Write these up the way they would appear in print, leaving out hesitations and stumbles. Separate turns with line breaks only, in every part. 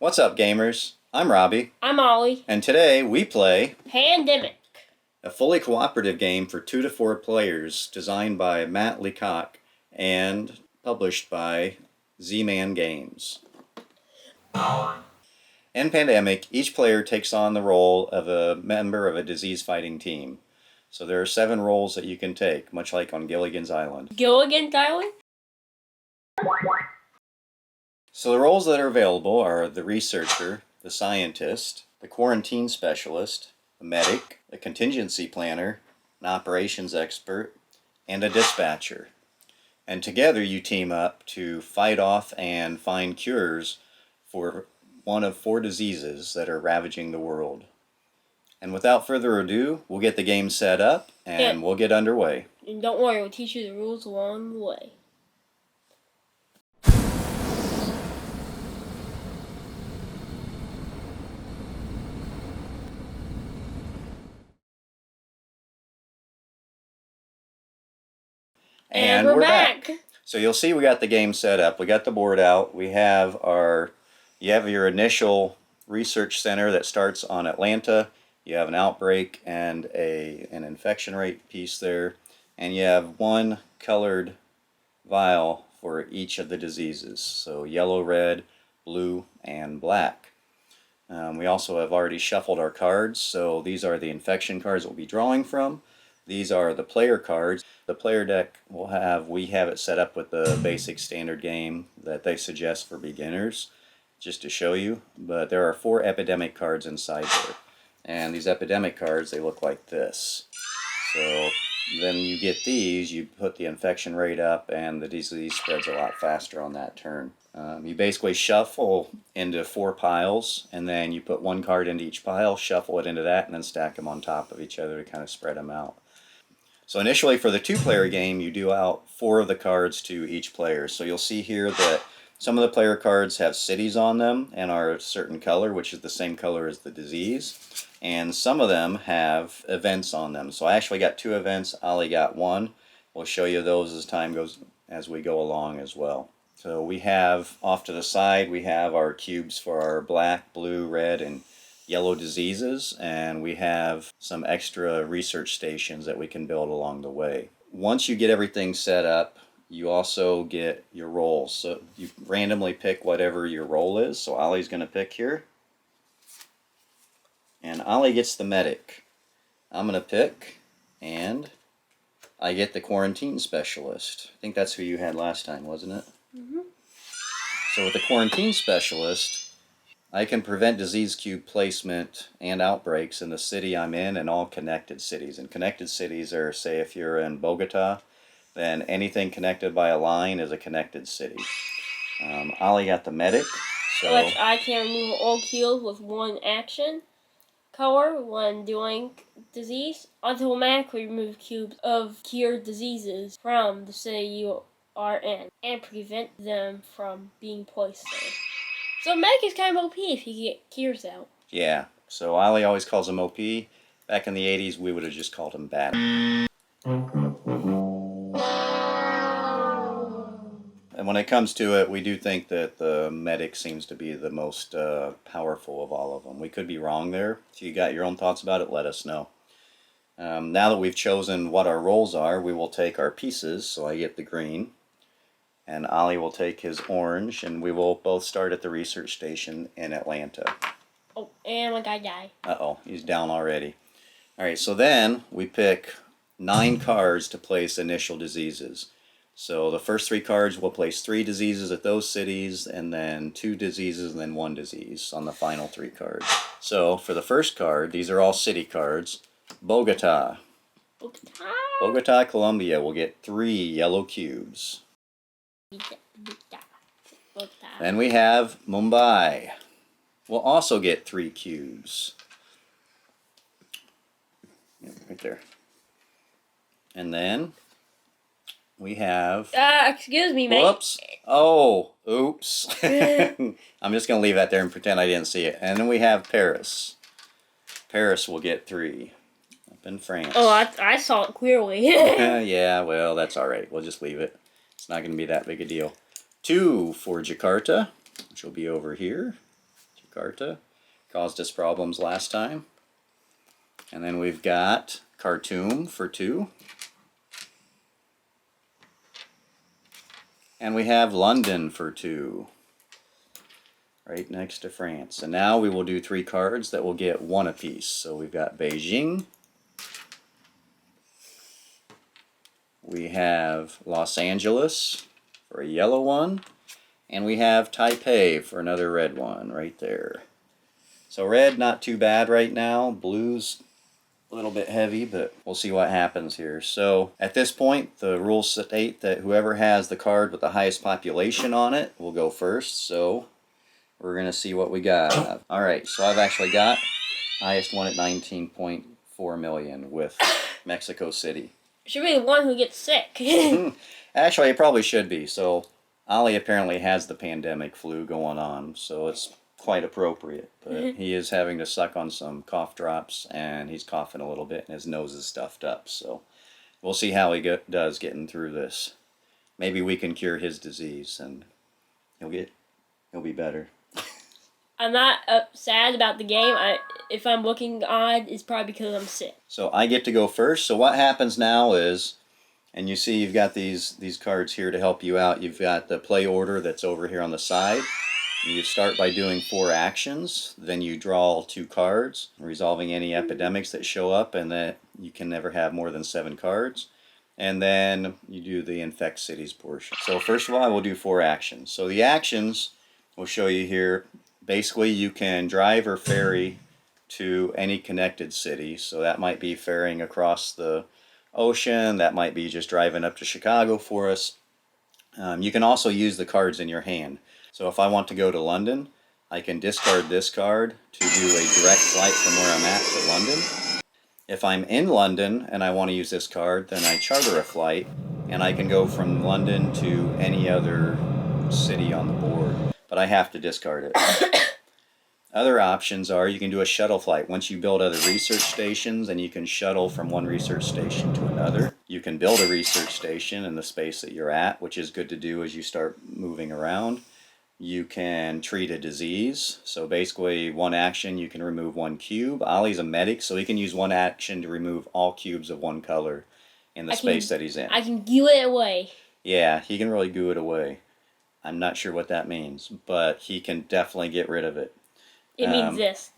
What's up, gamers? I'm Robbie.
I'm Ollie.
And today we play
Pandemic,
a fully cooperative game for 2 to 4 players designed by Matt Leacock and published by Z-Man Games. In Pandemic, each player takes on the role of a member of a disease-fighting team. So there are 7 roles that you can take, much like on Gilligan's Island.
Gilligan's Island?
So the roles that are available are the researcher, the scientist, the quarantine specialist, the medic, a contingency planner, an operations expert, and a dispatcher. And together you team up to fight off and find cures for one of 4 diseases that are ravaging the world. And without further ado, we'll get the game set up and we'll get underway.
And don't worry, we'll teach you the rules along the way.
And we're back. So you'll see we got the game set up. We got the board out. We have you have your initial research center that starts on Atlanta. You have an outbreak and an infection rate piece there. And you have one colored vial for each of the diseases. So yellow, red, blue, and black. We also have already shuffled our cards. So these are the infection cards we'll be drawing from. These are the player cards. The player deck we have it set up with the basic standard game that they suggest for beginners, just to show you. But there are 4 epidemic cards inside there. And these epidemic cards, they look like this. So then you get these, you put the infection rate up, and the disease spreads a lot faster on that turn. You basically shuffle into 4 piles, and then you put 1 card into each pile, shuffle it into that, and then stack them on top of each other to kind of spread them out. So initially for the 2-player game, you do out 4 of the cards to each player. So you'll see here that some of the player cards have cities on them and are a certain color, which is the same color as the disease. And some of them have events on them. So I actually got 2 events. Ollie got 1. We'll show you those as we go along as well. So we have off to the side, we have our cubes for our black, blue, red, and yellow diseases, and we have some extra research stations that we can build along the way. Once you get everything set up, you also get your roles. So you randomly pick whatever your role is. So Ollie's going to pick here. And Ollie gets the medic. I'm going to pick, and I get the quarantine specialist. I think that's who you had last time, wasn't it? Mm-hmm. So with the quarantine specialist, I can prevent disease cube placement and outbreaks in the city I'm in and all connected cities. And connected cities are, say, if you're in Bogota, then anything connected by a line is a connected city. Ollie got the medic. So
which I can remove all cubes with 1 action color when doing disease. Automatically remove cubes of cured diseases from the city you are in and prevent them from being placed there. So medic is kind of OP if you get cures out.
Yeah, so Ollie always calls him OP. Back in the 80s, we would have just called him bad. And when it comes to it, we do think that the medic seems to be the most powerful of all of them. We could be wrong there. If you got your own thoughts about it, let us know. Now that we've chosen what our roles are, we will take our pieces. So I get the green, and Ollie will take his orange, and we will both start at the research station in Atlanta.
Oh, and my guy died.
Uh-oh, he's down already. All right, so then we pick 9 cards to place initial diseases. So the first 3 cards will place 3 diseases at those cities, and then 2 diseases, and then 1 disease on the final 3 cards. So for the first card, these are all city cards. Bogota. Bogota, Colombia will get 3 yellow cubes. Then we have Mumbai. We'll also get 3 cubes. Right there. And then we have...
excuse me, mate.
Whoops. Oh, oops. I'm just going to leave that there and pretend I didn't see it. And then we have Paris. Paris will get 3. Up in France.
Oh, I saw it clearly.
Yeah, well, that's all right. We'll just leave it. It's not going to be that big a deal. 2 for Jakarta, which will be over here. Carta. Caused us problems last time. And then we've got Khartoum for 2. And we have London for 2. Right next to France. And now we will do 3 cards that will get 1 apiece. So we've got Beijing. We have Los Angeles for a yellow one. And we have Taipei for another red one right there. So red, not too bad right now. Blue's a little bit heavy, but we'll see what happens here. So at this point, the rules state that whoever has the card with the highest population on it will go first. So we're going to see what we got. Alright, so I've actually got highest one at 19.4 million with Mexico City.
Should be the one who gets sick.
Actually, it probably should be. So Ollie apparently has the pandemic flu going on, so it's quite appropriate. But he is having to suck on some cough drops, and he's coughing a little bit, and his nose is stuffed up. So we'll see how he does getting through this. Maybe we can cure his disease, and he'll be better.
I'm not sad about the game. If I'm looking odd, it's probably because I'm sick.
So I get to go first. So what happens now is, and you see you've got these cards here to help you out. You've got the play order that's over here on the side. You start by doing 4 actions, then you draw 2 cards, resolving any epidemics that show up, and that you can never have more than 7 cards. And then you do the infect cities portion. So first of all, I will do 4 actions. So the actions we'll show you here. Basically, you can drive or ferry to any connected city. So that might be ferrying across the ocean. That might be just driving up to Chicago for us. You can also use the cards in your hand. So if I want to go to London, I can discard this card to do a direct flight from where I'm at to London. If I'm in London and I want to use this card, then I charter a flight and I can go from London to any other city on the board. But I have to discard it. Other options are you can do a shuttle flight. Once you build other research stations, and you can shuttle from one research station to another. You can build a research station in the space that you're at, which is good to do as you start moving around. You can treat a disease. So basically, 1 action, you can remove 1 cube. Ollie's a medic, so he can use 1 action to remove all cubes of 1 color in the space that he's in.
I can goo it away.
Yeah, he can really goo it away. I'm not sure what that means, but he can definitely get rid of it.
It means this.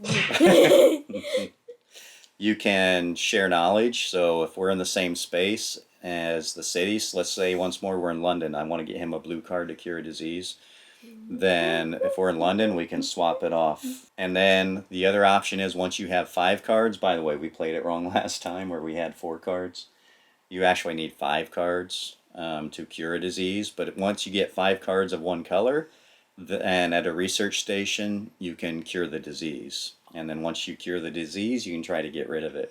You can share knowledge. So if we're in the same space as the cities, let's say once more we're in London, I want to get him a blue card to cure a disease. Then if we're in London, we can swap it off. And then the other option is once you have 5 cards, by the way, we played it wrong last time where we had 4 cards. You actually need 5 cards to cure a disease. But once you get 5 cards of 1 color, and at a research station, you can cure the disease. And then once you cure the disease, you can try to get rid of it.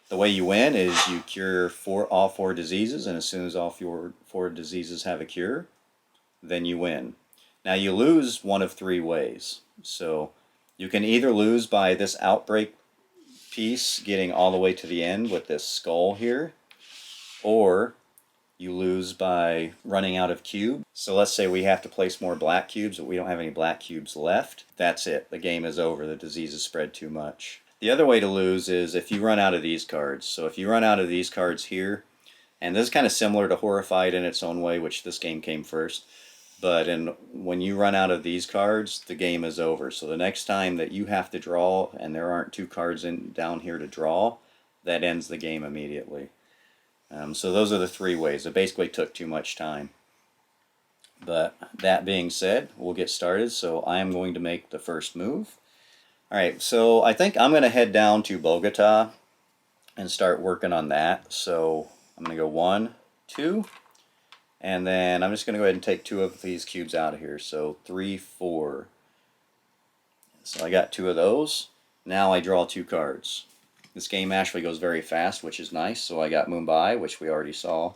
The way you win is you cure all 4 diseases, and as soon as all 4 diseases have a cure, then you win. Now you lose one of 3 ways. So you can either lose by this outbreak piece getting all the way to the end with this skull here, or you lose by running out of cube. So let's say we have to place more black cubes, but we don't have any black cubes left. That's it. The game is over. The disease has spread too much. The other way to lose is if you run out of these cards. So if you run out of these cards here, and this is kind of similar to Horrified in its own way, which this game came first, but when you run out of these cards, the game is over. So the next time that you have to draw, and there aren't 2 cards down here to draw, that ends the game immediately. So those are the 3 ways. It basically took too much time. But that being said, we'll get started. So I am going to make the first move. Alright, so I think I'm going to head down to Bogota and start working on that. So I'm going to go 1, 2, and then I'm just going to go ahead and take 2 of these cubes out of here. So 3, 4. So I got 2 of those. Now I draw 2 cards. This game actually goes very fast, which is nice. So I got Mumbai, which we already saw.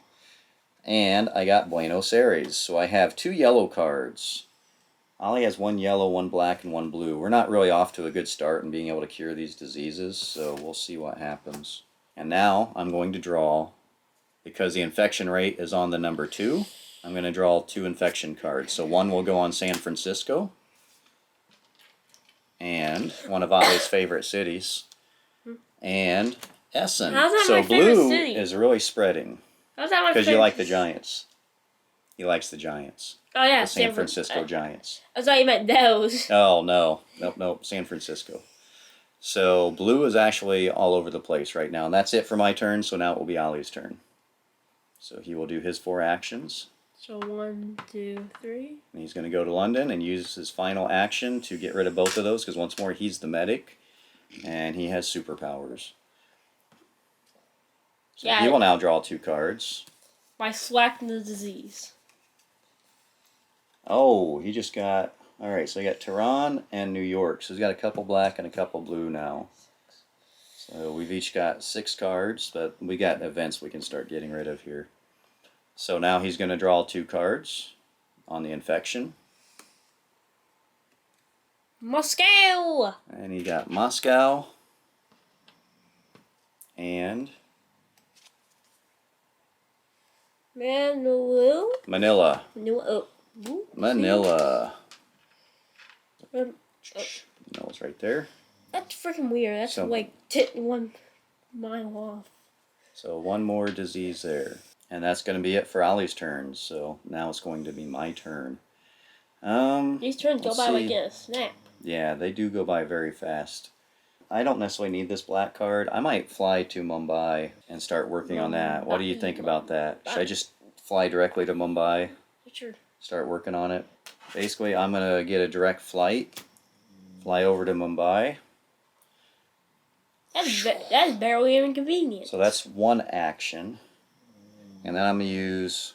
And I got Buenos Aires. So I have 2 yellow cards. Ollie has 1 yellow, 1 black, and 1 blue. We're not really off to a good start in being able to cure these diseases, so we'll see what happens. And now I'm going to draw, because the infection rate is on the number 2, I'm going to draw 2 infection cards. So 1 will go on San Francisco, and one of Ollie's favorite cities, and Essen.
How's that
So
my favorite
blue
city?
is really spreading.
How's that my favorite?
Because you like the Giants. He likes the Giants.
Oh yeah,
The San Francisco Giants.
I thought you meant those.
Oh no, nope, San Francisco. So blue is actually all over the place right now, and that's it for my turn. So now it will be Ollie's turn. So he will do his 4 actions.
So 1, 2, 3.
And he's going to go to London and use his final action to get rid of both of those, because once more he's the medic, and he has superpowers. So
Yeah,
he will now draw 2 cards.
By slacking the disease.
Oh, he just got... Alright, so he got Tehran and New York. So he's got a couple black and a couple blue now. So we've each got 6 cards, but we got events we can start getting rid of here. So now he's going to draw 2 cards on the infection.
Moscow!
And he got Moscow and
Manila?
Manila.
Manila.
Manila.
Um,
Manila's right there.
That's freaking weird. That's
So-
like 1 mile off.
So 1 more disease there. And that's going to be it for Ollie's turn. So now it's going to be my turn.
These turns go
let's
by like
see.
in a snap.
Yeah, they do go by very fast. I don't necessarily need this black card. I might fly to Mumbai and start working on that. What do you think about that? Should I just fly directly to Mumbai?
Sure.
Start working on it? Basically, I'm going to get a direct flight. Fly over to Mumbai.
That's barely inconvenient.
So that's 1 action. And then I'm going to use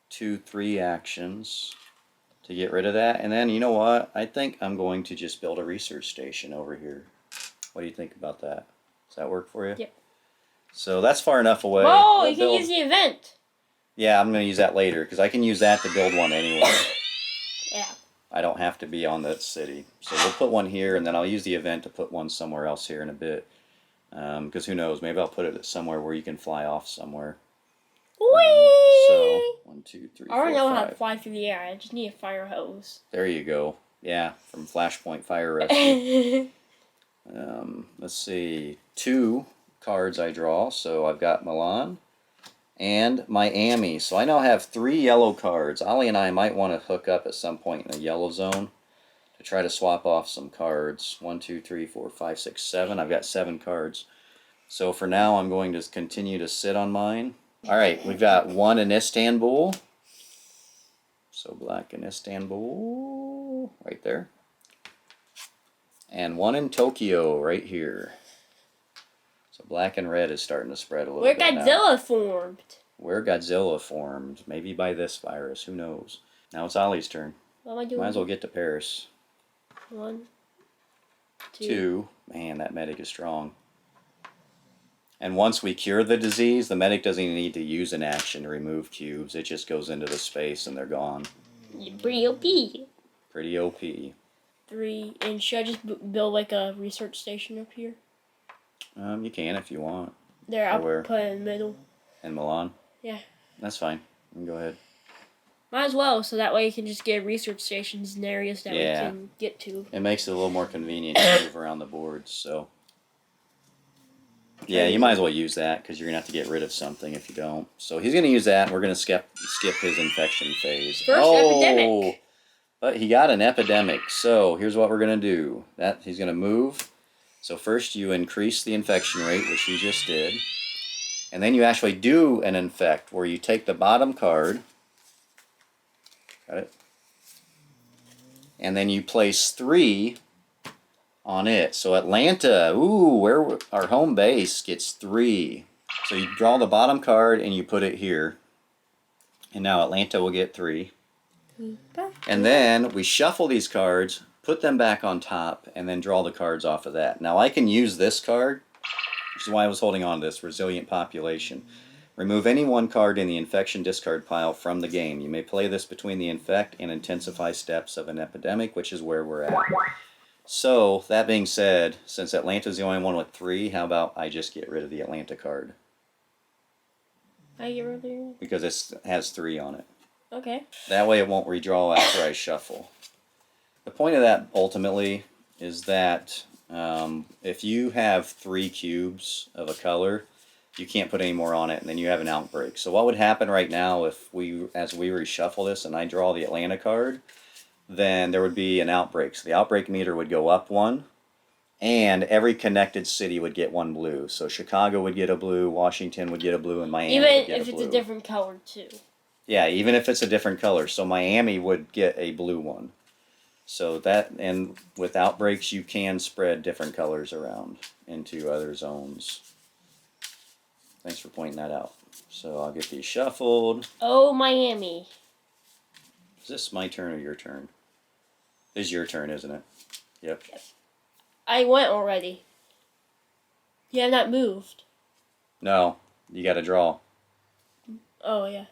2, 3 actions to get rid of that. And then, you know what? I think I'm going to just build a research station over here. What do you think about that? Does that work for you?
Yep.
So that's far enough away.
Whoa,
We'll
you can
build-
use the event.
Yeah, I'm going to use that later, because I can use that to build one anyway.
Yeah.
I don't have to be on that city. So we'll put one here, and then I'll use the event to put one somewhere else here in a bit. Because who knows, maybe I'll put it somewhere where you can fly off somewhere.
Whee!
So, 1, 2, 3,
I already
4,
know how to
5.
fly through the air. I just need a fire hose.
There you go. Yeah, from Flashpoint Fire Rescue. Let's see. 2 cards I draw. So I've got Milan and Miami. So I now have 3 yellow cards. Ollie and I might want to hook up at some point in the yellow zone to try to swap off some cards. 1, 2, 3, 4, 5, 6, 7. I've got 7 cards. So for now, I'm going to continue to sit on mine. All right, we've got 1 in Istanbul. So black in Istanbul, right there. And 1 in Tokyo, right here. So black and red is starting to spread a little
Where
bit now.
Godzilla formed.
Where Godzilla formed. Maybe by this virus, who knows. Now it's Ollie's turn.
What am I doing?
Might as well get to Paris.
1, 2.
2. Man, that medic is strong. And once we cure the disease, the medic doesn't even need to use an action to remove cubes. It just goes into the space and they're gone.
Pretty OP.
Pretty OP.
3. And should I just build like a research station up here?
You can if you want.
There, I'll
Where?
put it in the middle.
In Milan?
Yeah.
That's fine. You can go ahead.
Might as well, so that way you can just get research stations in areas that
Yeah.
we can get to.
It makes it a little more convenient to move around the boards, so. Yeah, you might as well use that, because you're going to have to get rid of something if you don't. So he's going to use that, and we're going to skip his infection phase.
First epidemic.
But he got an epidemic, so here's what we're going to do. He's going to move. So first you increase the infection rate, which you just did. And then you actually do an infect, where you take the bottom card. Got it? And then you place 3 on it. So Atlanta, ooh, where our home base gets 3. So you draw the bottom card and you put it here. And now Atlanta will get 3. And then we shuffle these cards, put them back on top, and then draw the cards off of that. Now I can use this card, which is why I was holding on to this, Resilient Population. Remove any 1 card in the infection discard pile from the game. You may play this between the infect and intensify steps of an epidemic, which is where we're at. So, that being said, since Atlanta's the only one with 3, how about I just get rid of the Atlanta card?
I get rid of it.
Because it has 3 on it.
Okay.
That way it won't redraw after I shuffle. The point of that ultimately is that if you have 3 cubes of a color, you can't put any more on it, and then you have an outbreak. So what would happen right now if as we reshuffle this and I draw the Atlanta card, then there would be an outbreak. So the outbreak meter would go up 1, and every connected city would get 1 blue. So Chicago would get a blue, Washington would get a blue, and Miami would
Even
get
if
a
it's
blue.
a different color too.
Yeah, even if it's a different color. So Miami would get a blue one. So that, and with outbreaks, you can spread different colors around into other zones. Thanks for pointing that out. So I'll get these shuffled.
Oh, Miami.
Is this my turn or your turn? This is your turn, isn't it? Yep.
I went already. You have not moved.
No, you got to draw.
Oh, yeah.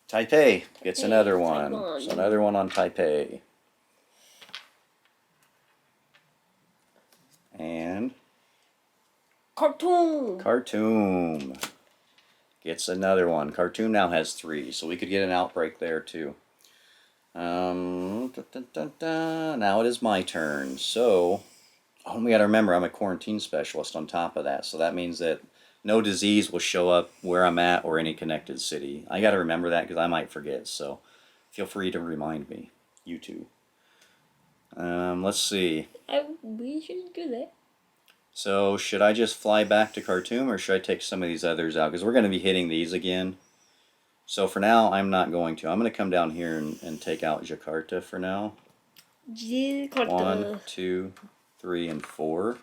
Taipei gets
Taipei,
another one.
Taiwan.
So another one on Taipei. And
Khartoum.
Khartoum gets another one. Khartoum now has 3, so we could get an outbreak there too. Now it is my turn. So, we got to remember I'm a quarantine specialist on top of that. So that means that no disease will show up where I'm at or any connected city. I got to remember that because I might forget. So feel free to remind me. You too. Let's see.
We should do that.
So should I just fly back to Khartoum or should I take some of these others out? Because we're going to be hitting these again. So for now, I'm not going to. I'm going to come down here and take out Jakarta for now.
Jakarta.
1, 2, 3, and 4.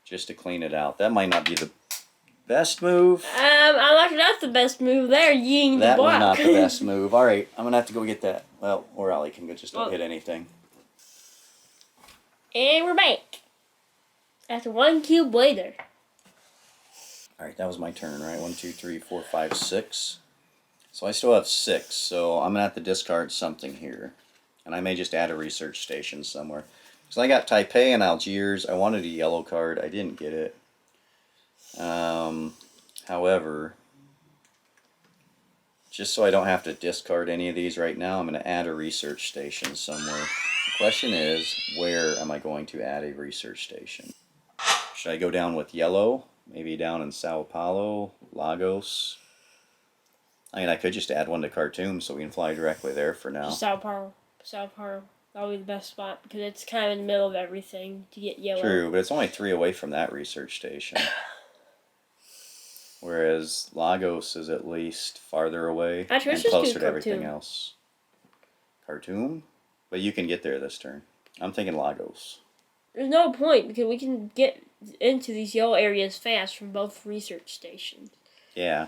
Just to clean it out. That might not be the best move.
I'm not sure that's the best move there, yeeing the
That was
block.
not the best move. Alright, I'm going to have to go get that. Well, or Ollie can go, just don't hit anything.
And we're back. After 1 cube later.
Alright, that was my turn, right? 1, 2, 3, 4, 5, 6. So I still have 6, so I'm going to have to discard something here. And I may just add a research station somewhere. So I got Taipei and Algiers. I wanted a yellow card. I didn't get it. However, just so I don't have to discard any of these right now, I'm going to add a research station somewhere. The question is, where am I going to add a research station? Should I go down with yellow? Maybe down in Sao Paulo, Lagos? I mean, I could just add one to Khartoum so we can fly directly there for now.
Sao Paulo. Sao Paulo. That'll be the best spot because it's kind of in the middle of everything to get yellow.
True, but it's only 3 away from that research station. Whereas Lagos is at least farther away
Actually,
and
let's just
closer
do
to everything
Khartoum.
else. Khartoum? But you can get there this turn. I'm thinking Lagos.
There's no point because we can get into these yellow areas fast from both research stations.
Yeah.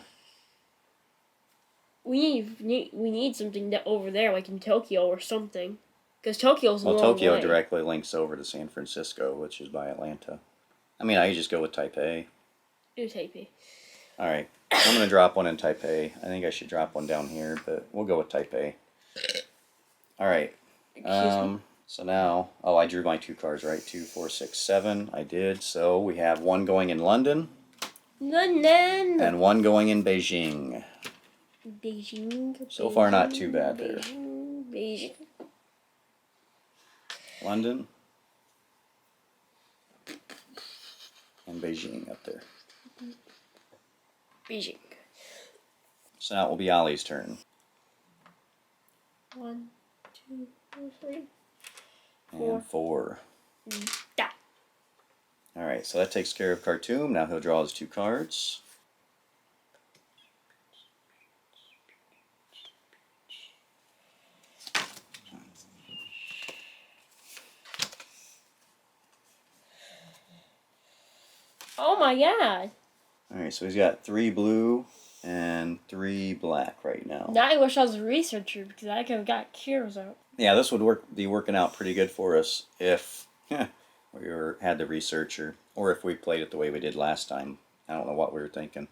We need something over there, like in Tokyo or something. Because Tokyo's a
Well,
long
Tokyo
way.
directly links over to San Francisco, which is by Atlanta. I mean, I could just go with Taipei.
Do Taipei.
Alright, I'm going to drop one in Taipei. I think I should drop one down here, but we'll go with Taipei. Alright. So now, I drew my 2 cards, right? 2, 4, 6, 7. I did. So we have one going in London.
London.
And one going in Beijing.
Beijing.
So far, not too bad there.
Beijing.
London. And Beijing up there.
Beijing.
So now it will be Ollie's turn.
1, 2, 3, 4.
And 4.
Da.
Alright, so that takes care of Khartoum. Now he'll draw his 2 cards.
Oh my god.
Alright, so he's got 3 blue and 3 black right now.
Now I wish I was a researcher because I could have got cures out.
Yeah, this would be working out pretty good for us if we had the researcher, or if we played it the way we did last time. I don't know what we were thinking.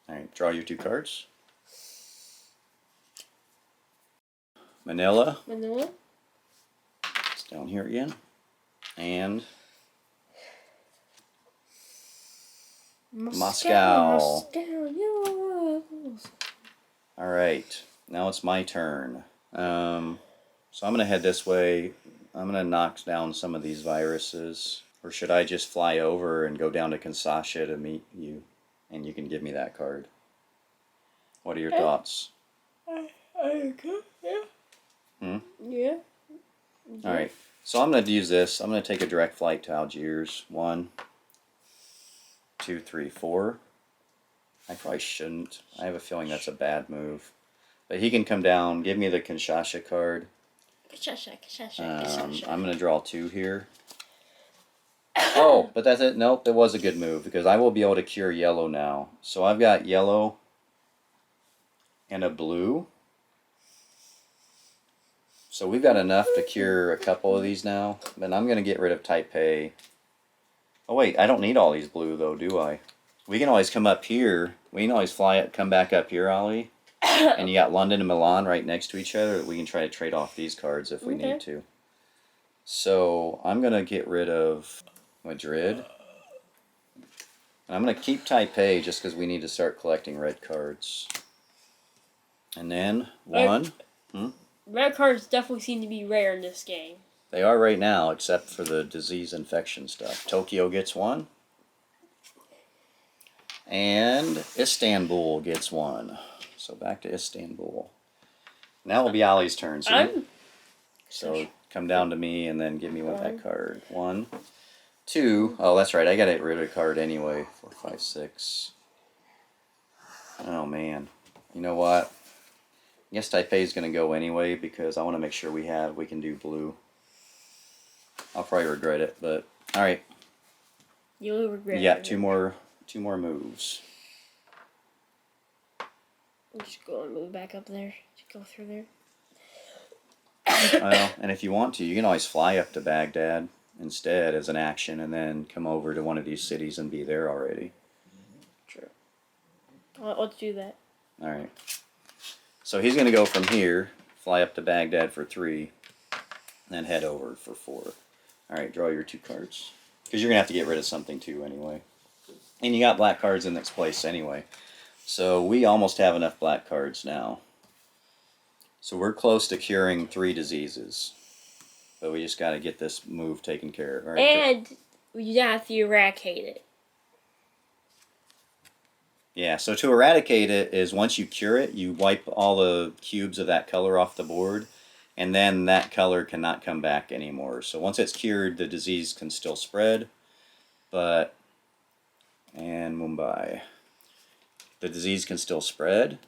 Alright, draw your 2 cards. Manila.
Manila.
It's down here again. And Moscow.
Moscow.
Alright, now it's my turn. So I'm going to head this way. I'm going to knock down some of these viruses. Or should I just fly over and go down to Kansasha to meet you? And you can give me that card. What are your thoughts?
Yeah.
Alright, so I'm going to use this. I'm going to take a direct flight to Algiers. 1, 2, 3, 4. I probably shouldn't. I have a feeling that's a bad move. But he can come down, give me the Kinshasa card. I'm going to draw 2 here. Oh, but that's it. Nope, that was a good move because I will be able to cure yellow now. So I've got yellow and a blue. So we've got enough to cure a couple of these now. But I'm going to get rid of Taipei. Oh wait, I don't need all these blue though, do I? We can always come up here. We can always fly it, come back up here, Ollie. And you got London and Milan right next to each other. We can try to trade off these cards if we need to. So I'm going to get rid of Madrid. And I'm going to keep Taipei just because we need to start collecting red cards. And then 1.
Red cards definitely seem to be rare in this game.
They are right now, except for the disease infection stuff. Tokyo gets 1. And Istanbul gets 1. So back to Istanbul. Now it'll be Ollie's turn. So come down to me and then give me that card. 1, 2. Oh, that's right. I got to get rid of a card anyway. 4, 5, 6. Oh, man. You know what? I guess Taipei's going to go anyway because I want to make sure we can do blue. I'll probably regret it, but all right.
You'll regret it.
Yeah, two more moves.
Just go and move back up there. Just go through there.
Well, and if you want to, you can always fly up to Baghdad instead as an action and then come over to one of these cities and be there already. Sure.
Let's do that.
All right. So he's going to go from here, fly up to Baghdad for 3, and then head over for 4. All right, draw your 2 cards. Because you're going to have to get rid of something too anyway. And you got black cards in this place anyway. So we almost have enough black cards now. So we're close to curing 3 diseases. But we just got to get this move taken care of. Right,
and you have to eradicate it.
Yeah, so to eradicate it is once you cure it, you wipe all the cubes of that color off the board, and then that color cannot come back anymore. So once it's cured, the disease can still spread, and Mumbai. The disease can still spread,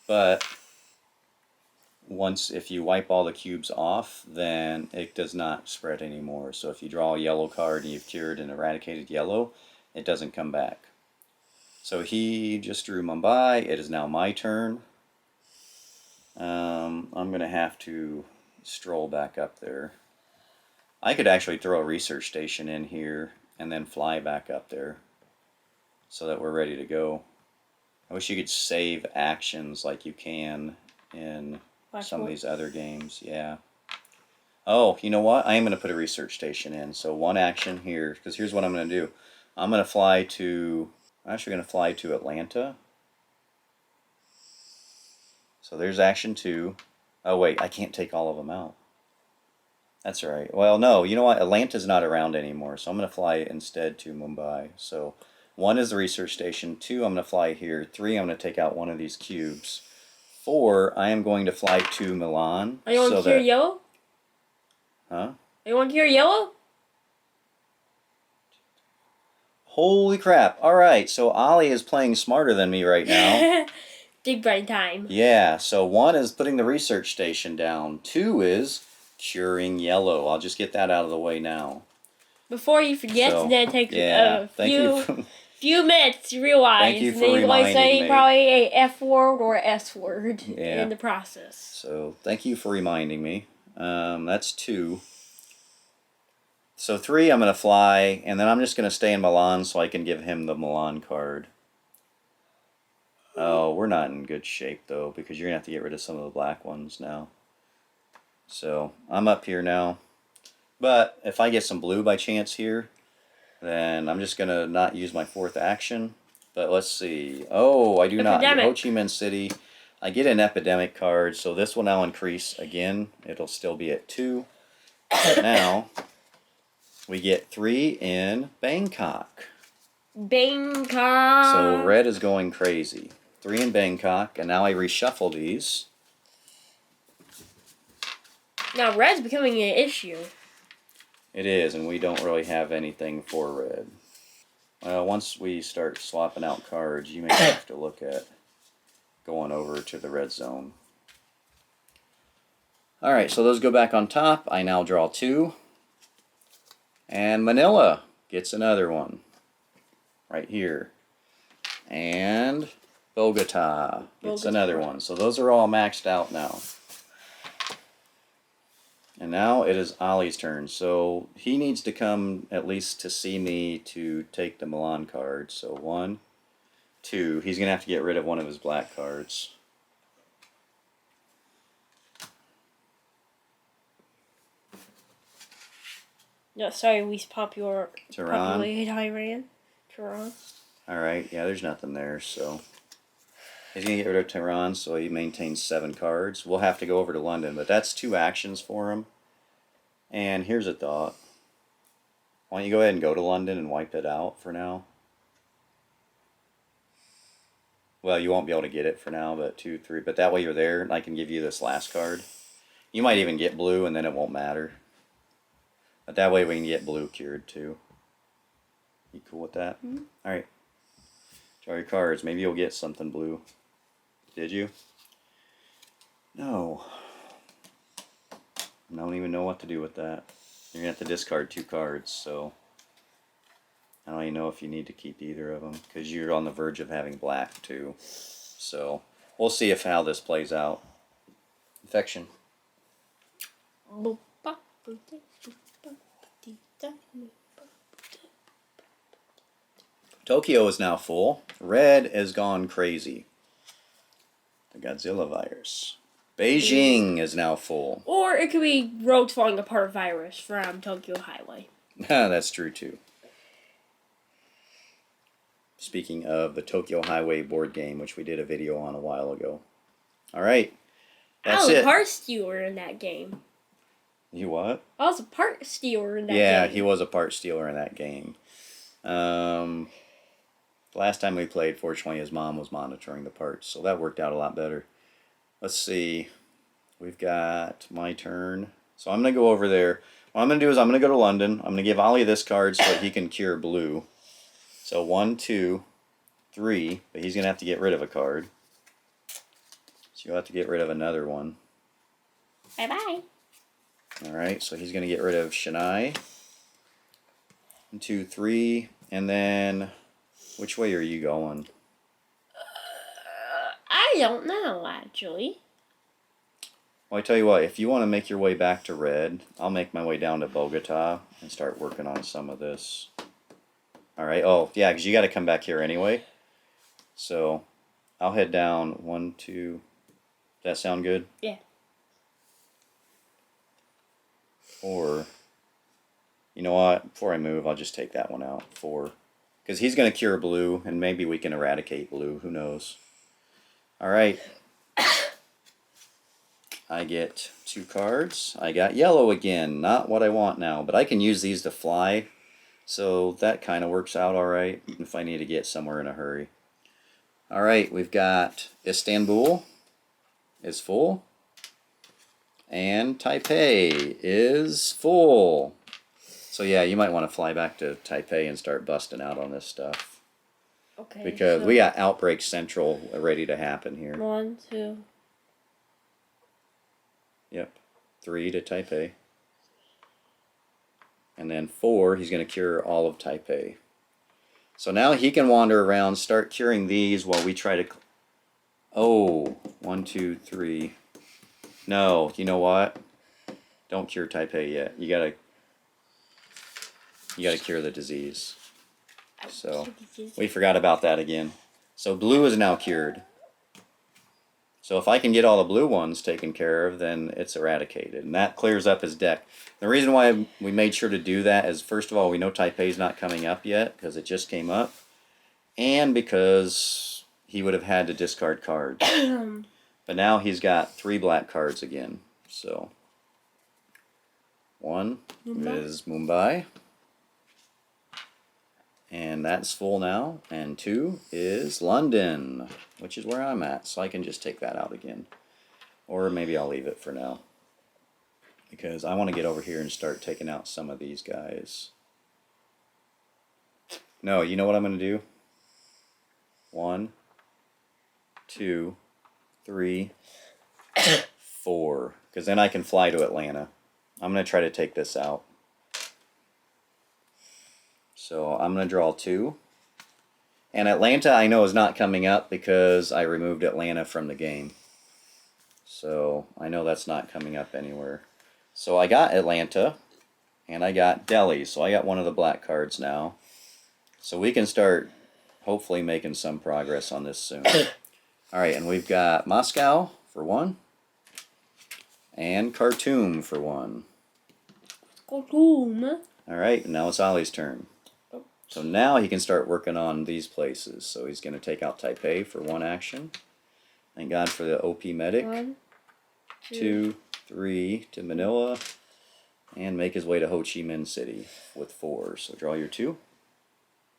but if you wipe all the cubes off, then it does not spread anymore. So if you draw a yellow card and you've cured and eradicated yellow, it doesn't come back. So he just drew Mumbai. It is now my turn. I'm going to have to stroll back up there. I could actually throw a research station in here and then fly back up there so that we're ready to go. I wish you could save actions like you can in some of these other games. Yeah. Oh, you know what? I am going to put a research station in. So 1 action here, because here's what I'm going to do. I'm going to fly to... I'm actually going to fly to Atlanta. So there's action 2. Oh wait, I can't take all of them out. That's all right. Well, no, you know what? Atlanta's not around anymore, so I'm going to fly instead to Mumbai. So 1 is the research station. 2, I'm going to fly here. 3, I'm going to take out one of these cubes. 4, I am going to fly to Milan.
Are you on cure yellow?
Huh?
Are you on cure yellow?
Holy crap. Alright, so Ollie is playing smarter than me right now.
Big brain time.
Yeah, so 1 is putting the research station down. 2 is curing yellow. I'll just get that out of the way now.
Before you forget, so, then take a few minutes to realize.
Thank you for reminding me.
Probably a F word or S word in the process.
So thank you for reminding me. That's 2. So 3, I'm going to fly, and then I'm just going to stay in Milan so I can give him the Milan card. Oh, we're not in good shape, though, because you're going to have to get rid of some of the black ones now. So I'm up here now. But if I get some blue by chance here, then I'm just going to not use my 4th action. But let's see. Oh, I do not.
Epidemic.
Ho Chi Minh City. I get an epidemic card, so this will now increase again. It'll still be at 2. Now, we get 3 in Bangkok.
Bangkok.
So red is going crazy. 3 in Bangkok, and now I reshuffle these.
Now red's becoming an issue.
It is, and we don't really have anything for red. Once we start swapping out cards, you may have to look at going over to the red zone. Alright, so those go back on top. I now draw 2. And Manila gets another one. Right here. And Bogota gets another one. So those are all maxed out now. And now it is Ollie's turn. So he needs to come at least to see me to take the Milan card. So 1, 2. He's going to have to get rid of one of his black cards.
No, sorry, least popular.
Tehran.
Populated Iran. Tehran.
Alright, yeah, there's nothing there, so he's going to get rid of Tehran, so he maintains 7 cards. We'll have to go over to London, but that's 2 actions for him. And here's a thought. Why don't you go ahead and go to London and wipe it out for now? Well, you won't be able to get it for now, but 2, 3. But that way you're there, and I can give you this last card. You might even get blue, and then it won't matter. But that way we can get blue cured, too. You cool with that?
Mm-hmm.
Alright. Draw your cards. Maybe you'll get something blue. Did you? No. I don't even know what to do with that. You're going to have to discard 2 cards, so I don't even know if you need to keep either of them, because you're on the verge of having black, too. So, we'll see how this plays out. Infection. Tokyo is now full. Red has gone crazy. The Godzilla virus. Beijing is now full.
Or it could be roads falling apart virus from Tokyo Highway.
That's true too. Speaking of the Tokyo Highway board game, which we did a video on a while ago. Alright. That's
I was
it.
a part stealer in that game.
You what?
I was a part stealer in that game.
Yeah, he was a part stealer in that game. Last time we played, fortunately, his mom was monitoring the parts, so that worked out a lot better. Let's see. We've got my turn. So I'm going to go over there. What I'm going to do is I'm going to go to London. I'm going to give Ollie this card so that he can cure blue. So 1, 2, 3. But he's going to have to get rid of a card. So you'll have to get rid of another one.
Bye-bye.
Alright, so he's going to get rid of Shania. 1, 2, 3. And then, which way are you going?
I don't know, actually.
Well, I tell you what, if you want to make your way back to red, I'll make my way down to Bogota and start working on some of this. Alright, oh, yeah, because you got to come back here anyway. So, I'll head down 1, 2. Does that sound good?
Yeah.
Or, you know what, before I move, I'll just take that one out. 4. Because he's going to cure blue, and maybe we can eradicate blue, who knows. Alright. I get 2 cards. I got yellow again. Not what I want now, but I can use these to fly. So that kind of works out alright if I need to get somewhere in a hurry. Alright, we've got Istanbul is full. And Taipei is full. So yeah, you might want to fly back to Taipei and start busting out on this stuff.
Okay.
Because
so
we got Outbreak Central ready to happen here.
1, 2.
Yep. 3 to Taipei. And then 4, he's going to cure all of Taipei. So now he can wander around, start curing these while we try to... Oh, 1, 2, 3. No, you know what? Don't cure Taipei yet. You gotta cure the disease. So, we forgot about that again. So blue is now cured. So if I can get all the blue ones taken care of, then it's eradicated. And that clears up his deck. The reason why we made sure to do that is, first of all, we know Taipei's not coming up yet, because it just came up. and because he would have had to discard cards. But now he's got 3 black cards again. So 1 is Mumbai. And that's full now. And 2 is London, which is where I'm at. So I can just take that out again. Or maybe I'll leave it for now, because I want to get over here and start taking out some of these guys. No, you know what I'm going to do? 1, 2, 3, 4. Because then I can fly to Atlanta. I'm going to try to take this out. So I'm going to draw 2. And Atlanta I know is not coming up because I removed Atlanta from the game. So I know that's not coming up anywhere. So I got Atlanta and I got Delhi. So I got one of the black cards now. So we can start hopefully making some progress on this soon. Alright, and we've got Moscow for 1. And Khartoum for 1.
Khartoum.
Alright, now it's Ollie's turn. So now he can start working on these places. So he's going to take out Taipei for 1 action. Thank God for the OP medic.
1,
2, 3 to Manila. And make his way to Ho Chi Minh City with 4. So draw your 2.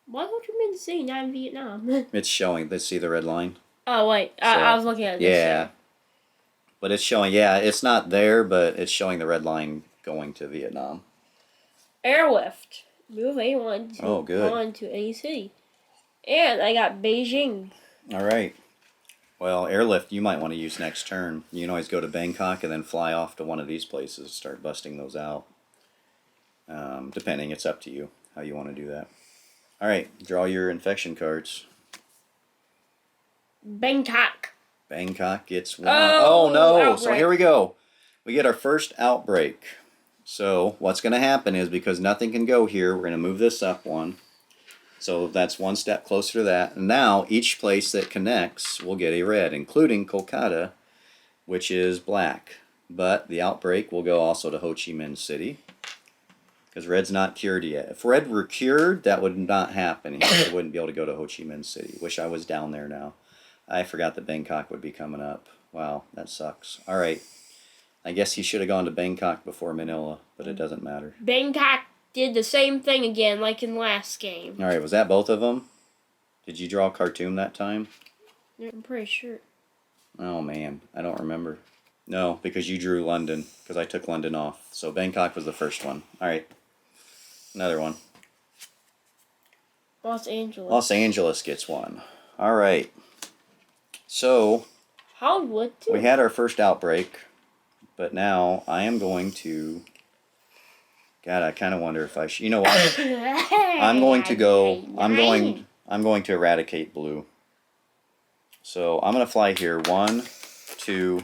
Why don't you mean to say not in Vietnam?
It's showing. Let's see the red line.
Oh, wait.
So,
I was looking at this.
Yeah. But it's showing, yeah, it's not there, but it's showing the red line going to Vietnam.
Airlift. Move anyone to,
Oh, good.
on to any city. And I got Beijing.
Alright. Well, airlift you might want to use next turn. You can always go to Bangkok and then fly off to one of these places. Start busting those out. Depending, it's up to you how you want to do that. Alright, draw your infection cards.
Bangkok.
Bangkok gets 1.
Oh,
Oh no!
Outbreak.
So here we go. We get our first outbreak. So what's going to happen is, because nothing can go here, we're going to move this up 1. So that's 1 step closer to that. And now each place that connects will get a red, including Kolkata, which is black. But the outbreak will go also to Ho Chi Minh City, because red's not cured yet. If red were cured, that would not happen. It wouldn't be able to go to Ho Chi Minh City. Wish I was down there now. I forgot that Bangkok would be coming up. Wow, that sucks. Alright. I guess he should have gone to Bangkok before Manila, but it doesn't matter.
Bangkok did the same thing again, like in last game.
Alright, was that both of them? Did you draw Khartoum that time?
I'm pretty sure.
Oh man, I don't remember. No, because you drew London, because I took London off. So Bangkok was the first one. Alright. Another one.
Los Angeles.
Los Angeles gets 1. Alright. So,
Hollywood, too.
we had our first outbreak, but now I am going to... God, I kind of wonder if I should... You know what? I'm going to go... I'm going to eradicate blue. So, I'm going to fly here. 1, 2,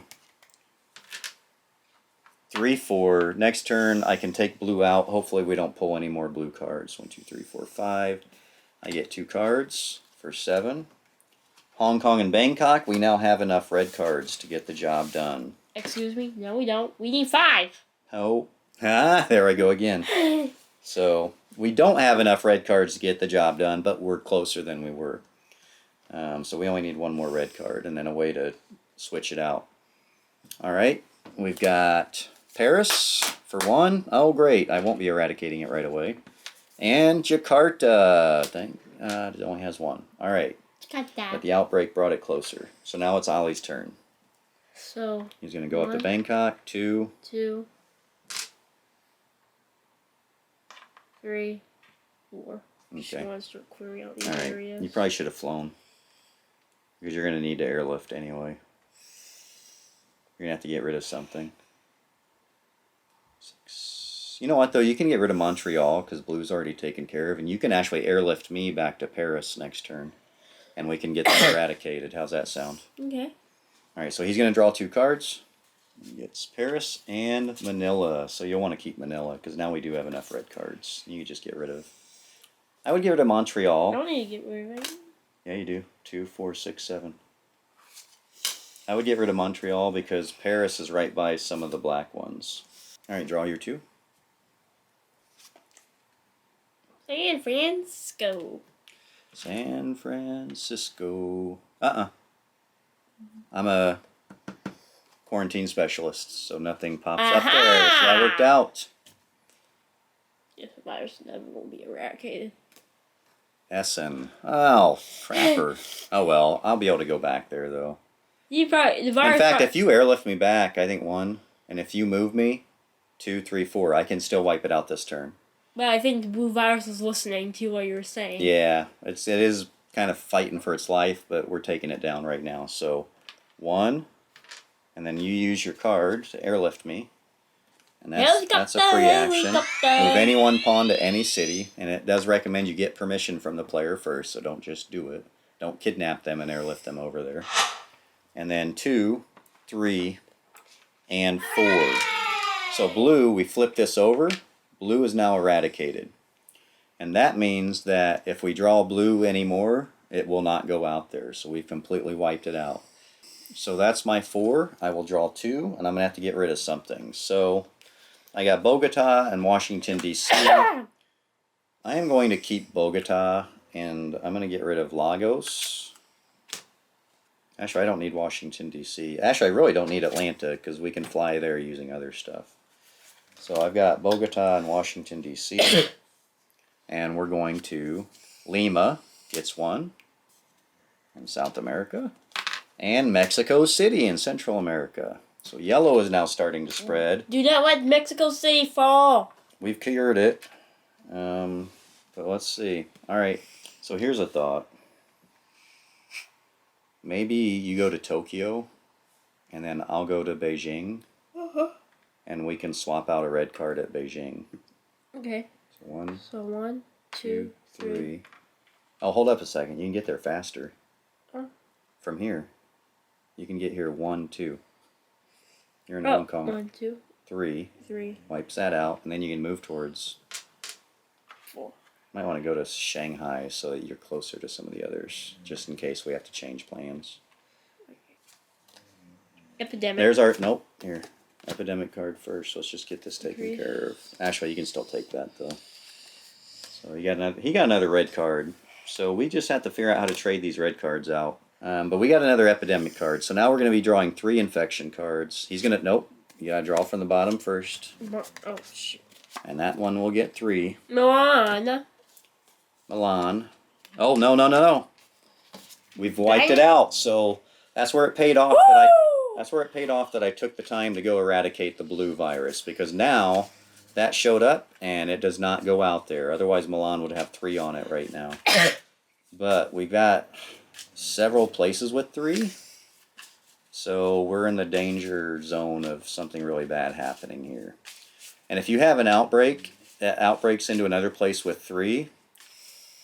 3, 4. Next turn, I can take blue out. Hopefully, we don't pull any more blue cards. 1, 2, 3, 4, 5. I get 2 cards for 7. Hong Kong and Bangkok, we now have enough red cards to get the job done.
Excuse me? No, we don't. We need 5.
Oh, there I go again. So, we don't have enough red cards to get the job done, but we're closer than we were. So we only need 1 more red card and then a way to switch it out. Alright, we've got Paris for 1. Oh, great. I won't be eradicating it right away. And Jakarta. It only has 1. Alright. But the outbreak brought it closer. So now it's Ollie's turn.
So
He's going to go up to Bangkok. 2.
2, 3, 4.
Okay.
I want to start clearing out these
Alright.
areas.
You probably should have flown, because you're going to need to airlift anyway. You're going to have to get rid of something. 6. You know what, though? You can get rid of Montreal, because blue's already taken care of. And you can actually airlift me back to Paris next turn. And we can get them eradicated. How's that sound?
Okay.
Alright, so he's going to draw 2 cards. He gets Paris and Manila. So you'll want to keep Manila, because now we do have enough red cards. You can just get rid of... I would get rid of
I
Montreal.
don't need to get rid of it.
Yeah, you do. 2, 4, 6, 7. I would get rid of Montreal, because Paris is right by some of the black ones. Alright, draw your 2.
San Francisco.
San Francisco. I'm a quarantine specialist, so nothing pops up there. So that worked out.
If the virus never will be eradicated.
Essen. Oh, crapper. Oh well, I'll be able to go back there though.
You probably the virus.
In fact, if you airlift me back, I think 1, and if you move me, 2, 3, 4, I can still wipe it out this turn.
But I think the blue virus is listening to what you were saying.
Yeah, it is kind of fighting for its life, but we're taking it down right now. So 1, and then you use your card to airlift me. And that's a free action. Move any one pawn to any city, and it does recommend you get permission from the player first, so don't just do it. Don't kidnap them and airlift them over there. And then 2, 3, and 4. So blue, we flip this over. Blue is now eradicated. And that means that if we draw blue anymore, it will not go out there. So we've completely wiped it out. So that's my 4. I will draw 2, and I'm going to have to get rid of something. So I got Bogota and Washington, D.C. I am going to keep Bogota, and I'm going to get rid of Lagos. Actually, I don't need Washington, D.C. Actually, I really don't need Atlanta, because we can fly there using other stuff. So I've got Bogota and Washington, D.C. And we're going to Lima, gets 1, in South America. And Mexico City in Central America. So yellow is now starting to spread.
Do not let Mexico City fall.
We've cured it. But let's see. Alright, so here's a thought. Maybe you go to Tokyo, and then I'll go to Beijing. And we can swap out a red card at Beijing.
Okay.
So 1,
So 1, 2, 3.
Oh, hold up a second. You can get there faster.
Huh?
From here. You can get here 1, 2. You're in Hong Kong.
1, 2,
3.
3.
Wipes that out, and then you can move towards.
4.
Might want to go to Shanghai so that you're closer to some of the others, just in case we have to change plans.
Epidemic.
There's our nope here. Epidemic card first. Let's just get this taken care of. Actually, you can still take that though. So he got another red card. So we just have to figure out how to trade these red cards out. But we got another epidemic card. So now we're going to be drawing 3 infection cards. He's going to nope. You got to draw from the bottom first.
Oh shit.
And that one will get 3.
Milan.
Oh no. We've wiped it out. So that's where it paid off. That's where it paid off that I took the time to go eradicate the blue virus, because now that showed up and it does not go out there. Otherwise Milan would have 3 on it right now. But we got several places with 3. So we're in the danger zone of something really bad happening here. And if you have an outbreak that outbreaks into another place with 3,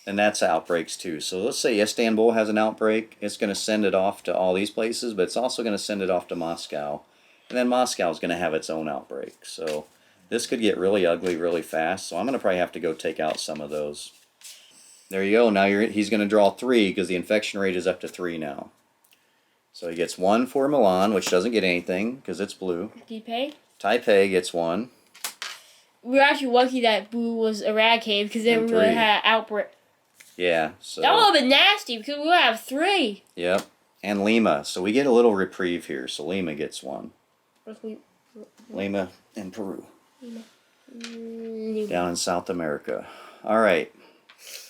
then that's outbreaks too. So let's say Istanbul has an outbreak. It's going to send it off to all these places, but it's also going to send it off to Moscow. And then Moscow is going to have its own outbreak. So this could get really ugly really fast. So I'm going to probably have to go take out some of those. There you go. Now he's going to draw 3 because the infection rate is up to 3 now. So he gets 1 for Milan, which doesn't get anything because it's blue. Taipei gets 1.
We're actually lucky that blue was eradicated, because then we would have had an outbreak.
Yeah, so
that would have been nasty because we would have 3.
Yep, and Lima. So we get a little reprieve here. So Lima gets 1. Lima in Peru. Down in South America. All right.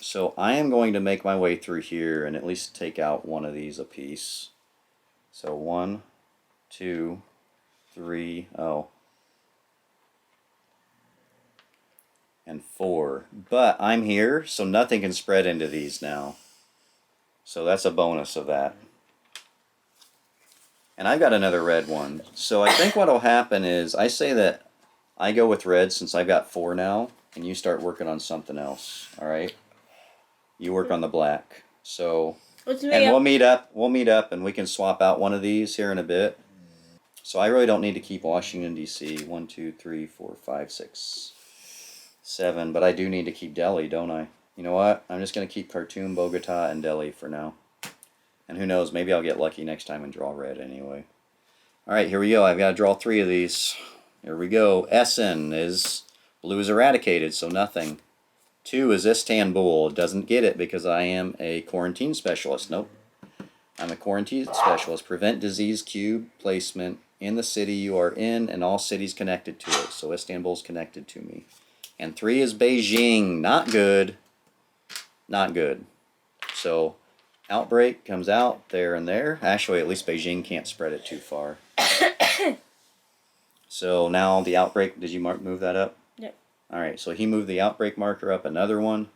So I am going to make my way through here and at least take out one of these a piece. So 1, 2, 3. And 4. But I'm here, so nothing can spread into these now. So that's a bonus of that. And I've got another red one. So I think what will happen is, I say that I go with red since I've got 4 now, and you start working on something else, alright? You work on the black. So, and we'll meet up and we can swap out one of these here in a bit. So I really don't need to keep Washington, D.C. 1, 2, 3, 4, 5, 6, 7, but I do need to keep Delhi, don't I? You know what? I'm just going to keep Khartoum, Bogota, and Delhi for now. And who knows, maybe I'll get lucky next time and draw red anyway. Alright, here we go. I've got to draw 3 of these. Here we go. Essen is blue is eradicated, so nothing. 2 is Istanbul. It doesn't get it because I am a quarantine specialist. Nope. I'm a quarantine specialist. Prevent disease cube placement in the city you are in and all cities connected to it. So Istanbul's connected to me. And 3 is Beijing. Not good. Not good. So Outbreak comes out there and there. Actually, at least Beijing can't spread it too far. So now the Outbreak, did you move that up?
Yep.
Alright, so he moved the Outbreak marker up another one.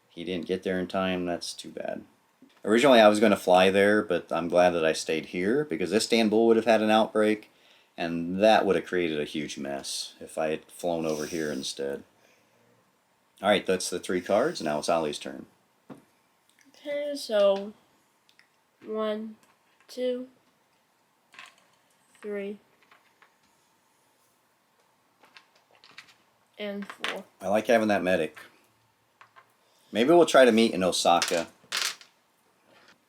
He didn't get there in time. That's too bad. Originally I was going to fly there, but I'm glad that I stayed here because Istanbul would have had an outbreak and that would have created a huge mess if I had flown over here instead. Alright, that's the 3 cards. Now it's Ollie's turn.
Okay, so 1, 2, 3, and 4.
I like having that medic. Maybe we'll try to meet in Osaka.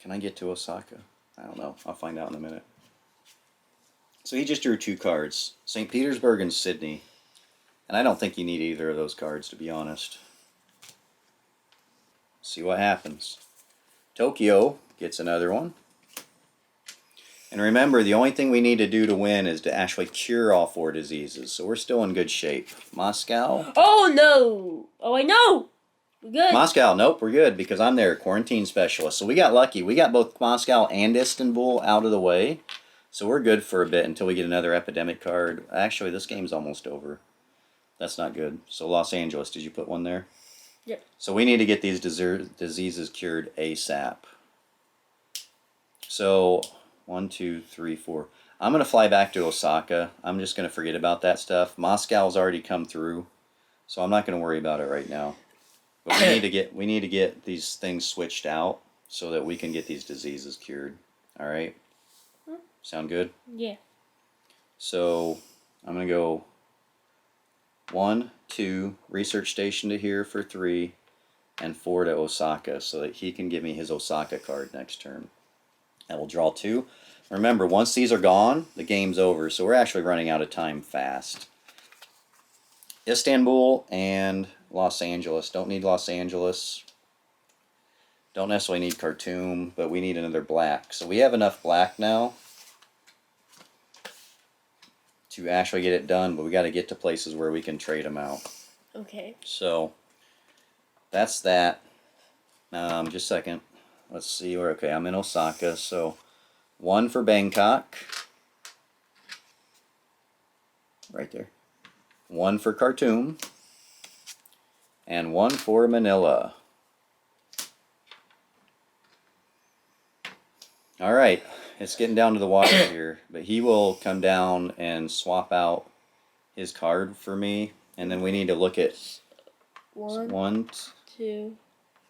Can I get to Osaka? I don't know. I'll find out in a minute. So he just drew 2 cards. St. Petersburg and Sydney. And I don't think you need either of those cards, to be honest. See what happens. Tokyo gets another one. And remember, the only thing we need to do to win is to actually cure all 4 diseases. So we're still in good shape. Moscow.
Oh, no! Oh, I know! We're good.
Moscow, nope, we're good because I'm their quarantine specialist. So we got lucky. We got both Moscow and Istanbul out of the way. So we're good for a bit until we get another epidemic card. Actually, this game's almost over. That's not good. So Los Angeles, did you put one there?
Yep.
So we need to get these diseases cured ASAP. So 1, 2, 3, 4. I'm going to fly back to Osaka. I'm just going to forget about that stuff. Moscow's already come through. So I'm not going to worry about it right now. But we need to get these things switched out so that we can get these diseases cured. All right? Sound good?
Yeah.
So I'm going to go 1, 2, research station to here for 3, and 4 to Osaka so that he can give me his Osaka card next turn. And we'll draw 2. Remember, once these are gone, the game's over. So we're actually running out of time fast. Istanbul and Los Angeles. Don't need Los Angeles. Don't necessarily need Khartoum, but we need another black. So we have enough black now to actually get it done, but we got to get to places where we can trade them out.
Okay.
So that's that. Just a second. Let's see where. Okay, I'm in Osaka. So 1 for Bangkok. Right there. 1 for Khartoum. And 1 for Manila. Alright, it's getting down to the wire here, but he will come down and swap out his card for me, and then we need to look at
1, 2,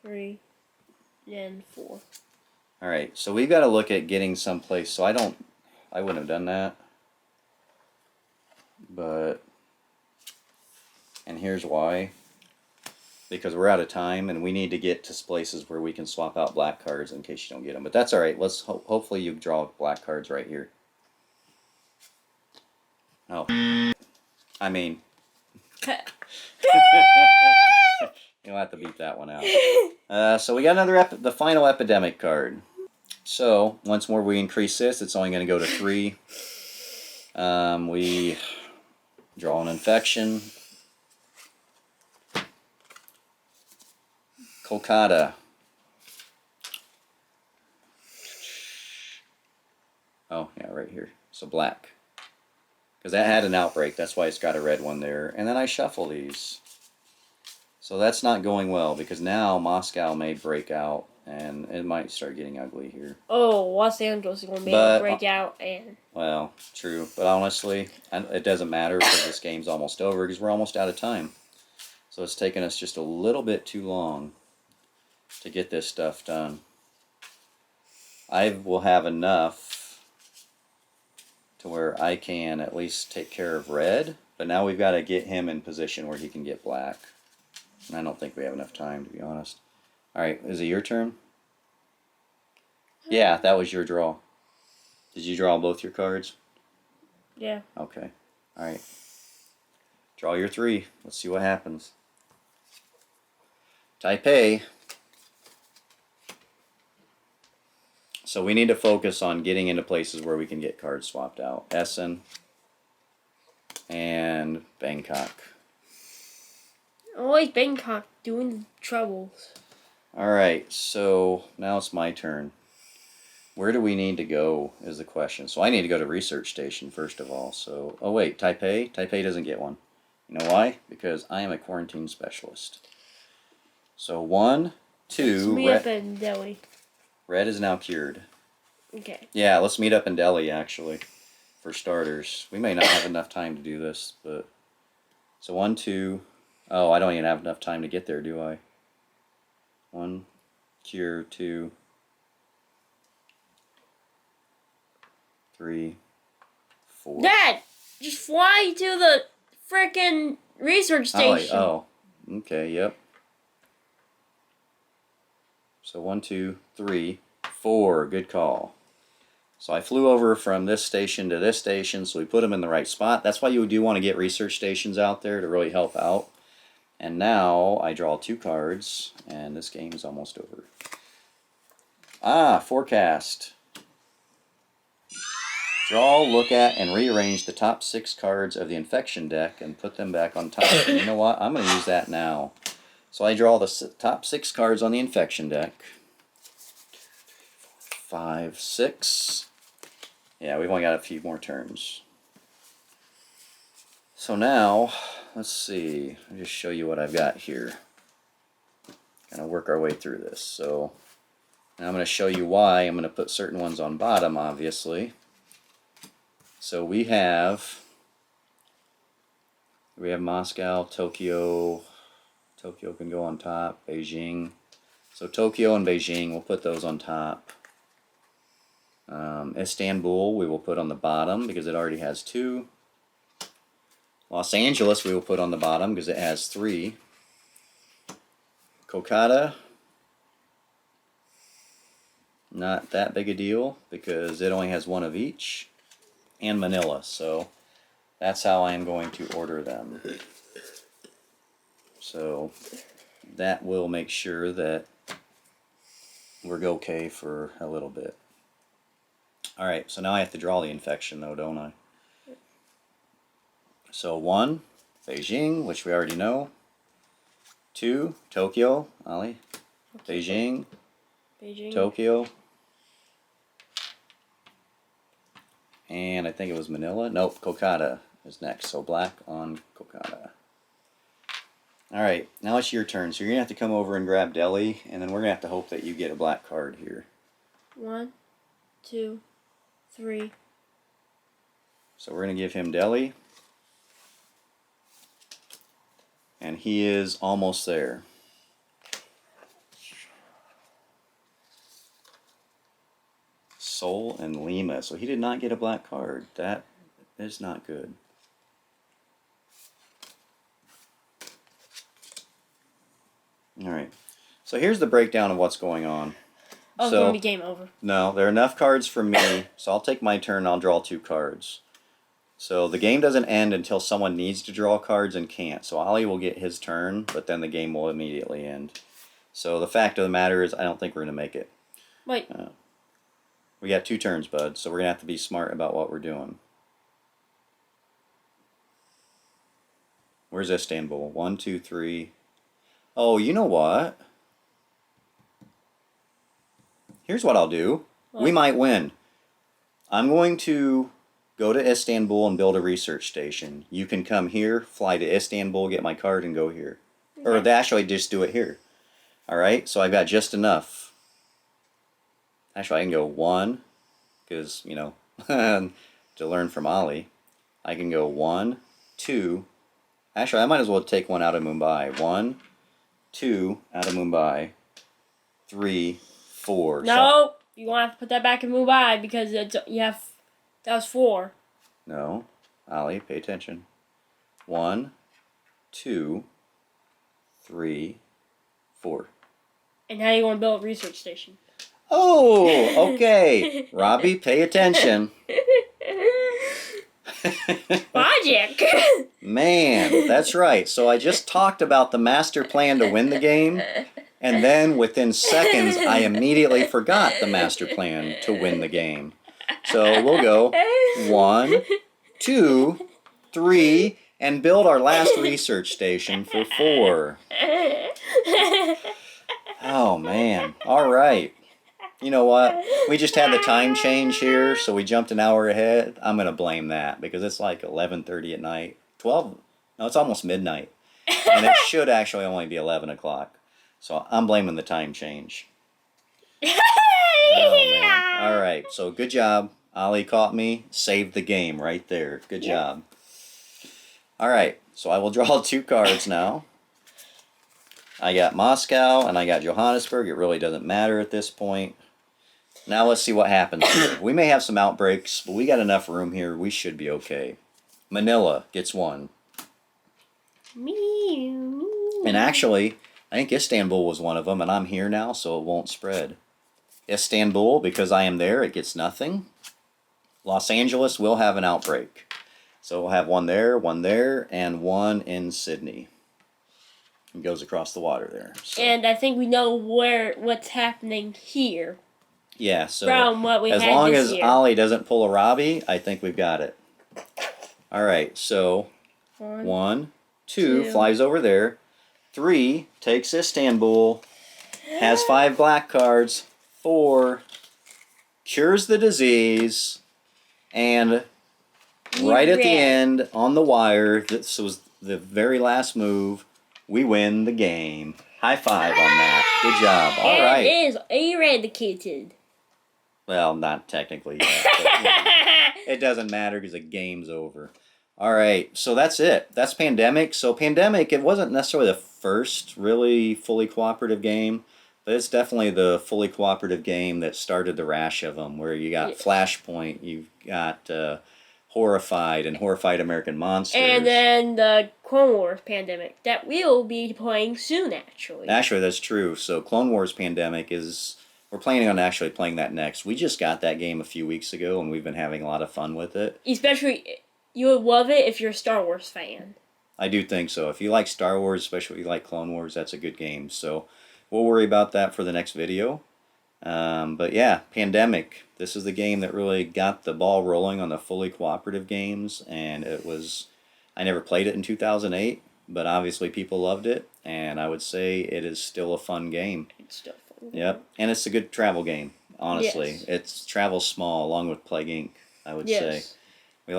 3, and 4.
Alright, so we've got to look at getting someplace, so I wouldn't have done that, but, and here's why. Because we're out of time and we need to get to places where we can swap out black cards in case you don't get them. But that's alright. Let's hopefully you draw black cards right here. Oh. I mean. You'll have to beat that one out. So we got another the final epidemic card. So once more we increase this. It's only going to go to 3. We draw an infection. Kolkata. Oh, yeah, right here. So black. Because that had an outbreak. That's why it's got a red one there. And then I shuffle these. So that's not going well because now Moscow may break out and it might start getting ugly here.
Oh, Los Angeles is going to be able to break out and...
Well, true. But honestly, it doesn't matter because this game's almost over because we're almost out of time. So it's taken us just a little bit too long to get this stuff done. I will have enough to where I can at least take care of red, but now we've got to get him in position where he can get black. And I don't think we have enough time, to be honest. Alright, is it your turn? Yeah, that was your draw. Did you draw both your cards?
Yeah.
Okay. Alright. Draw your 3. Let's see what happens. Taipei. So we need to focus on getting into places where we can get cards swapped out. Essen and Bangkok.
Always Bangkok doing the troubles.
Alright, so now it's my turn. Where do we need to go is the question. So I need to go to research station first of all. So, oh wait, Taipei? Taipei doesn't get one. You know why? Because I am a quarantine specialist. So 1, 2,
Let's meet up in Delhi.
Red is now cured.
Okay.
Yeah, let's meet up in Delhi actually. For starters. We may not have enough time to do this, but so 1, 2. Oh, I don't even have enough time to get there, do I? 1, cure, 2, 3, 4.
Dad, just fly to the frickin' research station.
Oh, okay, yep. So 1, 2, 3, 4. Good call. So I flew over from this station to this station, so we put them in the right spot. That's why you do want to get research stations out there to really help out. And now I draw 2 cards, and this game is almost over. Forecast. Draw, look at, and rearrange the top 6 cards of the infection deck and put them back on top. And you know what? I'm going to use that now. So I draw the top 6 cards on the infection deck. 5, 6. Yeah, we've only got a few more turns. So now, let's see. I'll just show you what I've got here. Kind of work our way through this. So now I'm going to show you why I'm going to put certain ones on bottom, obviously. So we have Moscow, Tokyo. Tokyo can go on top. Beijing. So Tokyo and Beijing, we'll put those on top. Istanbul we will put on the bottom because it already has 2. Los Angeles we will put on the bottom because it has 3. Kolkata, not that big a deal because it only has 1 of each. And Manila, so that's how I am going to order them. So that will make sure that we're okay for a little bit. Alright, so now I have to draw the infection though, don't I? So 1, Beijing, which we already know. 2, Tokyo, Ollie. Beijing, Tokyo. And I think it was Manila. Nope, Kolkata is next. So black on Kolkata. Alright, now it's your turn. So you're going to have to come over and grab Delhi, and then we're going to have to hope that you get a black card here.
1, 2, 3.
So we're going to give him Delhi. And he is almost there. Seoul and Lima. So he did not get a black card. That is not good. Alright. So here's the breakdown of what's going on.
Oh, it's going to be game over.
No, there are enough cards for me. So I'll take my turn and I'll draw 2 cards. So the game doesn't end until someone needs to draw cards and can't. So Ollie will get his turn, but then the game will immediately end. So the fact of the matter is I don't think we're going to make it.
Wait.
We got 2 turns, bud, so we're going to have to be smart about what we're doing. Where's Istanbul? 1, 2, 3. Oh, you know what? Here's what I'll do. We might win. I'm going to go to Istanbul and build a research station. You can come here, fly to Istanbul, get my card, and go here. Okay. Or actually just do it here. Alright, so I've got just enough. Actually, I can go 1, because, you know, to learn from Ollie. I can go 1, 2. Actually, I might as well take one out of Mumbai. 1, 2 out of Mumbai. 3, 4.
No, you want to have to put that back in Mumbai because you have. That was 4.
No, Ollie, pay attention. 1, 2, 3, 4.
And how do you want to build a research station?
Oh, okay. Robbie, pay attention.
Logic.
Man, that's right. So I just talked about the master plan to win the game, And then within seconds, I immediately forgot the master plan to win the game. So we'll go 1, 2, 3, and build our last research station for 4. Oh, man. All right. You know what? We just had the time change here, so we jumped an hour ahead. I'm going to blame that because it's like 11:30 at night. 12? No, it's almost midnight. And it should actually only be 11 o'clock. So I'm blaming the time change. Oh, man. All right. So good job. Ollie caught me. Saved the game right there. Good job. All right. So I will draw 2 cards now. I got Moscow and I got Johannesburg. It really doesn't matter at this point. Now let's see what happens here. We may have some outbreaks, but we got enough room here. We should be okay. Manila gets 1. And actually, I think Istanbul was one of them, and I'm here now, so it won't spread. Istanbul, because I am there, it gets nothing. Los Angeles will have an outbreak. So we'll have 1 there, and 1 in Sydney. It goes across the water there. So.
And I think we know what's happening here.
Yeah, so
from what we
as
had
long
this
as
year.
Ollie doesn't pull a Robbie, I think we've got it. All right, so 1, 2 flies over there. 3 takes Istanbul, has 5 black cards. 4 cures the disease, and right at the end on the wire, this was the very last move, we win the game. High five on that. Good job. All right.
It is eradicated.
Well, not technically yet. But, it doesn't matter because the game's over. All right, so that's it. That's Pandemic. So Pandemic, it wasn't necessarily the first really fully cooperative game, but it's definitely the fully cooperative game that started the rash of them, where you got Flashpoint, you've got Horrified and Horrified American Monsters.
And then the Clone Wars Pandemic that we'll be playing soon, actually.
Actually, that's true. So Clone Wars Pandemic is... We're planning on actually playing that next. We just got that game a few weeks ago, and we've been having a lot of fun with it.
Especially, you would love it if you're a Star Wars fan.
I do think so. If you like Star Wars, especially if you like Clone Wars, that's a good game. So we'll worry about that for the next video. But yeah, Pandemic. This is the game that really got the ball rolling on the fully cooperative games, and it was... I never played it in 2008, but obviously people loved it, and I would say it is still a fun game.
It's still fun.
Yep, and it's a good travel game, honestly.
Yes.
It's travel small, along with Plague Inc., I would say. We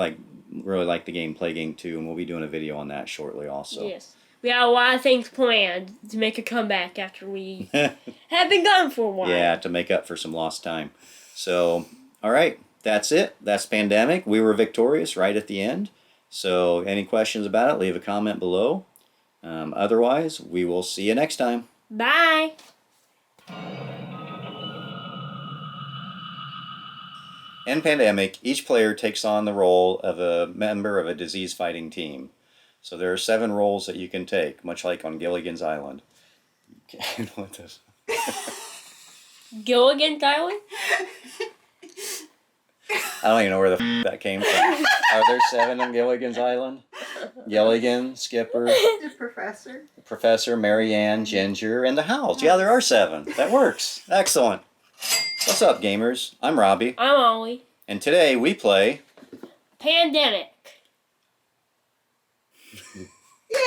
really like the game Plague Inc. too, and we'll be doing a video on that shortly also.
Yes. We have a lot of things planned to make a comeback after we have been gone for a while.
Yeah, to make up for some lost time. So, all right, that's it. That's Pandemic. We were victorious right at the end. So, any questions about it, leave a comment below. Otherwise, we will see you next time.
Bye.
In Pandemic, each player takes on the role of a member of a disease-fighting team. So there are 7 roles that you can take, much like on Gilligan's Island. What this?
Gilligan's Island?
I don't even know where the that came from. Are there 7 on Gilligan's Island? Gilligan, Skipper,
The professor.
Professor, Marianne, Ginger, and the house. Yeah, there are 7. That works. Excellent. What's up, gamers? I'm Robbie.
I'm Ollie.
And today we play...
Pandemic.
Yeah!